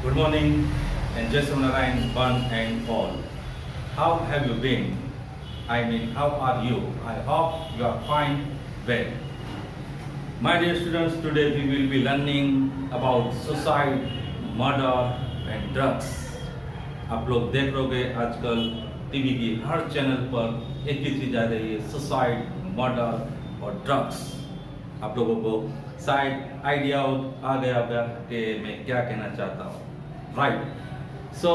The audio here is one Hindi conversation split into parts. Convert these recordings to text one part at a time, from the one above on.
Good morning and Jai Narayan one and all. How have you been? How are you? I hope you are fine, well. My dear students, today we will be learning about suicide, murder and drugs. आप लोग देख रहोगे आजकल टीवी की हर चैनल पर एक ही चीज़ आ रही है, सुसाइड, मर्डर और ड्रग्स। आप लोगों को शायद आइडिया आ गया होगा कि मैं क्या कहना चाहता हूँ, राइट। सो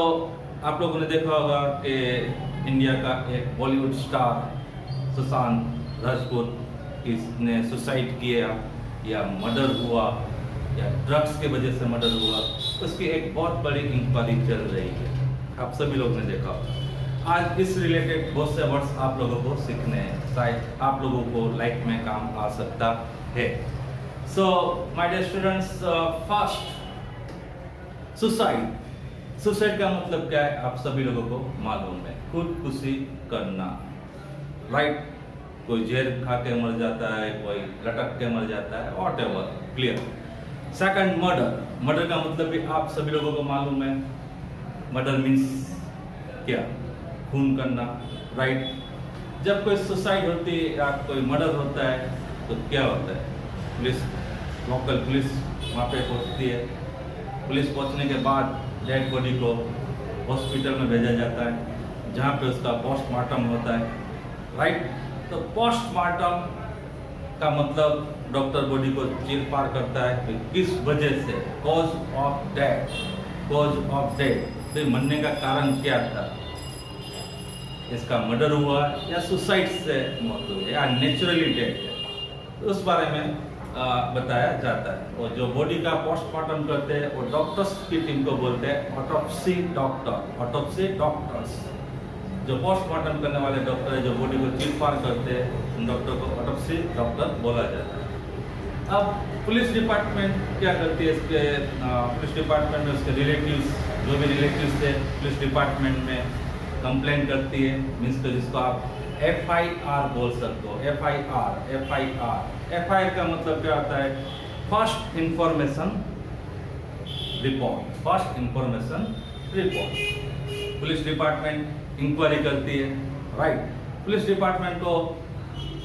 आप लोगों ने देखा होगा कि इंडिया का एक बॉलीवुड स्टार सुशांत राजपूत इसने सुसाइड किया या मर्डर हुआ या ड्रग्स के वजह से मर्डर हुआ, उसकी एक बहुत बड़ी इंक्वायरी चल रही है। आप सभी लोगों ने देखा होगा। आज इस रिलेटेड बहुत से वर्ड्स आप लोगों को सीखने हैं, शायद आप लोगों को लाइफ में काम आ सकता है। So my dear students, first suicide का मतलब क्या है आप सभी लोगों को मालूम है, खुदकुशी करना, राइट। कोई जहर खा के मर जाता है, कोई लटक के मर जाता है, व्हाटएवर, क्लियर। सेकंड, मर्डर का मतलब भी आप सभी लोगों को मालूम है। मर्डर मीन्स क्या? खून करना, राइट। जब कोई सुसाइड होती है या कोई मर्डर होता है तो क्या होता है? पुलिस, लोकल पुलिस वहाँ पे पहुँचती है। पुलिस पहुँचने के बाद डेड बॉडी को हॉस्पिटल में भेजा जाता है, जहाँ पे उसका पोस्टमार्टम होता है, राइट। तो पोस्टमार्टम का मतलब डॉक्टर बॉडी को चीर फाड़ करता है कि किस वजह से, कॉज ऑफ डेथ, तो मरने का कारण क्या था, इसका मर्डर हुआ या सुसाइड से मौत हुई या नेचुरली डेथ है, तो उस बारे में बताया जाता है। और जो बॉडी का पोस्टमार्टम करते हैं वो डॉक्टर्स की टीम को बोलते हैं ऑटोप्सी डॉक्टर्स। जो पोस्टमार्टम करने वाले डॉक्टर है, जो बॉडी को चीर-फाड़ करते हैं, उन डॉक्टर को ऑटोप्सी डॉक्टर बोला जाता है। अब पुलिस डिपार्टमेंट क्या करती है? इसके पुलिस डिपार्टमेंट में उसके रिलेटिव्स, जो भी रिलेटिव्स थे, पुलिस डिपार्टमेंट में कंप्लेंट करती है, मीन्स जिसको आप FIR बोल सकते हो। FIR का मतलब क्या होता है? First information report. Police department inquiry करती है, राइट। पुलिस डिपार्टमेंट को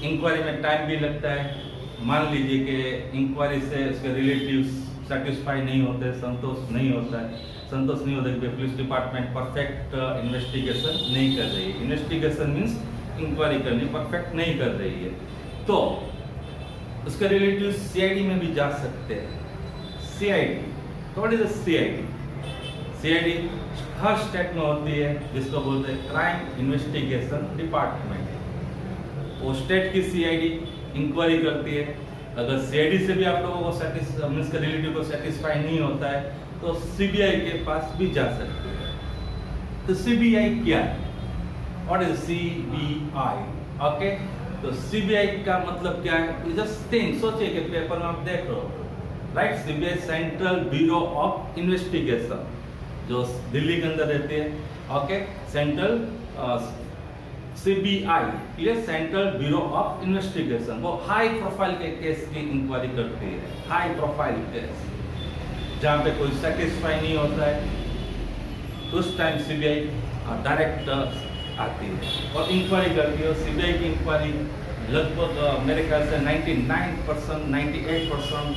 इंक्वायरी में टाइम भी लगता है। मान लीजिए कि इंक्वायरी से उसके रिलेटिव्स सेटिस्फाई नहीं होते, संतोष नहीं होता कि पुलिस डिपार्टमेंट परफेक्ट इन्वेस्टिगेशन नहीं कर रही है। इन्वेस्टिगेशन मीन्स इंक्वायरी करनी, परफेक्ट नहीं कर रही है, तो उसके रिलेटिव्स CID में भी जा सकते हैं। CID, what is CID her state में होती है, जिसको बोलते हैं क्राइम इन्वेस्टिगेशन डिपार्टमेंट। वो स्टेट की CID इंक्वायरी करती है। अगर CID से भी आप लोगों को मीन्स के रिलेटिव को सेटिस्फाई नहीं होता है तो CBI के पास भी जा सकते हैं। तो CBI क्या है? What is CBI? ओके, तो CBI का मतलब क्या है? जस्ट थिंक, सोचिए कि पेपर में आप देख रहे हो, right. CBI central bureau of investigation, जो दिल्ली के अंदर रहती है, okay. Central CBI, clear, central bureau of investigation. वो हाई प्रोफाइल के केस की इंक्वायरी करती है, हाई प्रोफाइल केस जहाँ पे कोई सेटिस्फाई नहीं होता है, उस टाइम CBI डायरेक्ट आती है और इंक्वायरी करती है। और CBI की इंक्वायरी लगभग मेरे ख्याल से 99%, 98%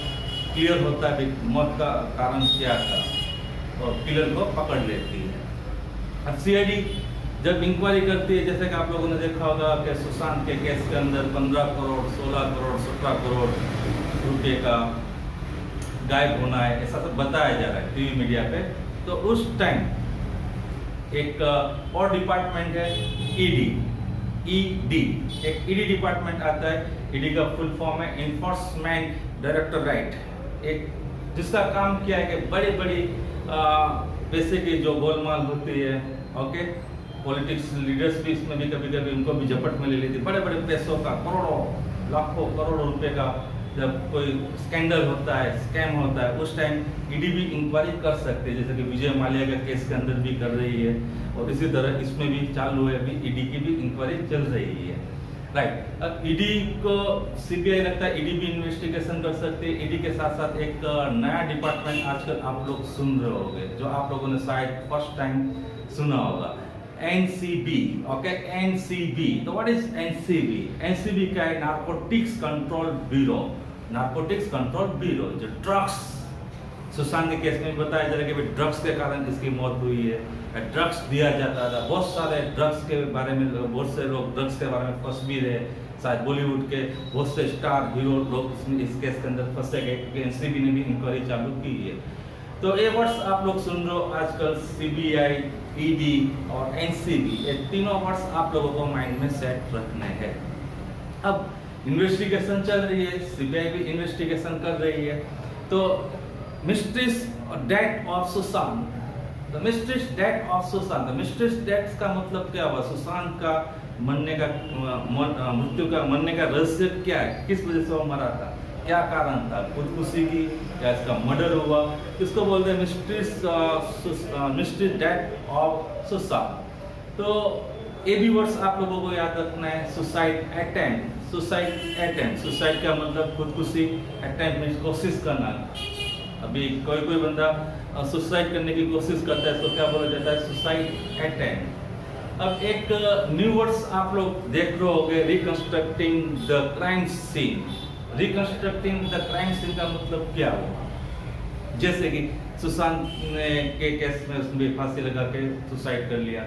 क्लियर होता है कि मौत का कारण क्या था, और किलर को पकड़ लेती है। अब CID जब इंक्वायरी करती है, जैसे कि आप लोगों ने देखा होगा कि सुशांत के केस के अंदर 15 करोड़, 16 करोड़, 17 करोड़ रुपये का गायब होना है, ऐसा सब बताया जा रहा है टीवी मीडिया पे। तो उस टाइम एक और डिपार्टमेंट है ED, एक ED डिपार्टमेंट आता है। ED का फुल फॉर्म है इन्फोर्समेंट डायरेक्टोरेट, एक जिसका काम क्या है कि बड़ी बड़ी पैसे की जो गोलमाल होती है, ओके, पॉलिटिक्स लीडर्स भी इसमें भी कभी कभी उनको भी झपट में ले लेती। बड़े बड़े पैसों का, करोड़ों, लाखों, करोड़ों रुपए का जब कोई स्कैंडल होता है, स्कैम होता है, उस टाइम ED भी इंक्वायरी कर सकते हैं, जैसे कि विजय माल्या के केस के अंदर भी कर रही है, और इसी तरह इसमें भी चालू है, अभी ED की भी इंक्वायरी चल रही है। राइट। अब ईडी को सीबीआई लगता है, ईडी भी इन्वेस्टिगेशन कर सकती है। ईडी के साथ साथ एक नया डिपार्टमेंट आजकल आप लोग सुन रहे होंगे, जो आप लोगों ने शायद फर्स्ट टाइम सुना होगा, एनसीबी। Okay, NCB. तो व्हाट इज एनसीबी? एनसीबी क्या है? Narcotics control bureau. Narcotics control bureau जो ड्रग्स, सुशांत के केस में बताया जा रहा है कि ड्रग्स के कारण इसकी मौत हुई है, ड्रग्स दिया जाता था। बहुत सारे ड्रग्स के बारे में, बहुत से लोग ड्रग्स के बारे में फंस भी रहे। शायद बॉलीवुड के बहुत से स्टार हीरो लोग इस केस के अंदर फंसे गए, क्योंकि एनसीबी ने भी इंक्वायरी चालू की है। तो ये वर्ड्स आप लोग सुन रहे हो आजकल, सीबीआई, ईडी और एनसीबी, ये तीनों वर्ड्स आप लोगों को माइंड में सेट रखने हैं। अब इन्वेस्टिगेशन चल रही है, सीबीआई भी इन्वेस्टिगेशन कर रही है। तो mysteries death of Sushant, the mysteries death of Sushant, the mysteries death का मतलब क्या हुआ? सुशांत का मरने का मृत्यु का मरने का रहस्य क्या है? किस वजह से वो मरा था? क्या कारण था? खुदकुशी की या इसका मर्डर हुआ? इसको बोलते हैं मिस्ट्रीज डेथ ऑफ सुशांत। तो ये भी वर्ड्स आप लोगों को याद रखना है। Suicide attempt, suicide attempt, suicide का मतलब खुदकुशी, अटेम्प्ट मीन्स कोशिश करना। अभी कोई बंदा सुसाइड करने की कोशिश करता है, इसको क्या बोला जाता है? Suicide attempt. अब एक न्यू वर्ड्स आप लोग देख रहे होंगे, reconstructing the crime scene. Reconstructing the crime scene का मतलब क्या हुआ? जैसे कि सुशांत के केस में उसने फांसी लगा के सुसाइड कर लिया।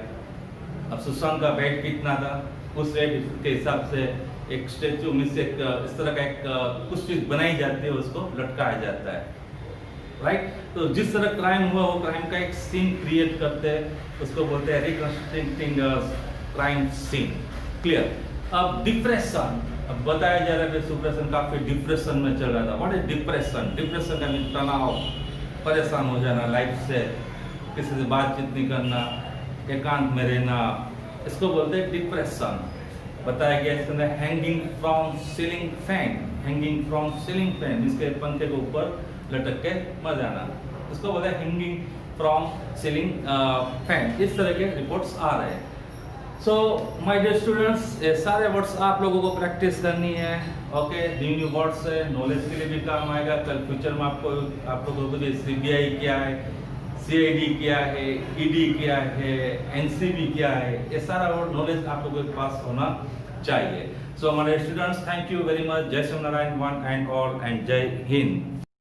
अब सुशांत का वेट कितना था? उस वेट के हिसाब से एक स्टेचू में से इस तरह का एक कुछ चीज बनाई जाती है, उसको लटकाया जाता है, राइट। तो जिस तरह क्राइम हुआ, वो क्राइम का एक सीन क्रिएट करते हैं, उसको बोलते हैं रिकंस्ट्रक्टिंग क्राइम सीन। क्लियर। अब डिप्रेशन, अब बताया जा रहा है कि सुप्रेशन काफी डिप्रेशन में चल रहा था। What is depression? डिप्रेशन का मीन तनाव, परेशान हो जाना लाइफ से, किसी से बातचीत नहीं करना, एकांत में रहना, इसको बोलते हैं डिप्रेशन। बताया गया इसके अंदर hanging from ceiling fan, hanging from ceiling fan, जिसके पंखे के ऊपर लटक के मर जाना, इसको बोलते हैं हैंगिंग फ्रॉम सीलिंग फैन। इस तरह के रिपोर्ट्स आ रहे हैं। सो माय डियर स्टूडेंट्स, ये सारे वर्ड्स आप लोगों को प्रैक्टिस करनी है। ओके, न्यू वर्ड्स है, नॉलेज के लिए भी काम आएगा। कल फ्यूचर में आप लोगों को सीबीआई क्या है, सीआईडी क्या है, ईडी क्या है, एनसीबी क्या है, ये सारा वर्ड नॉलेज आप लोगों के पास होना चाहिए। सो हमारे students, thank you very much. जय Shri Narayan one and all, and जय हिंद।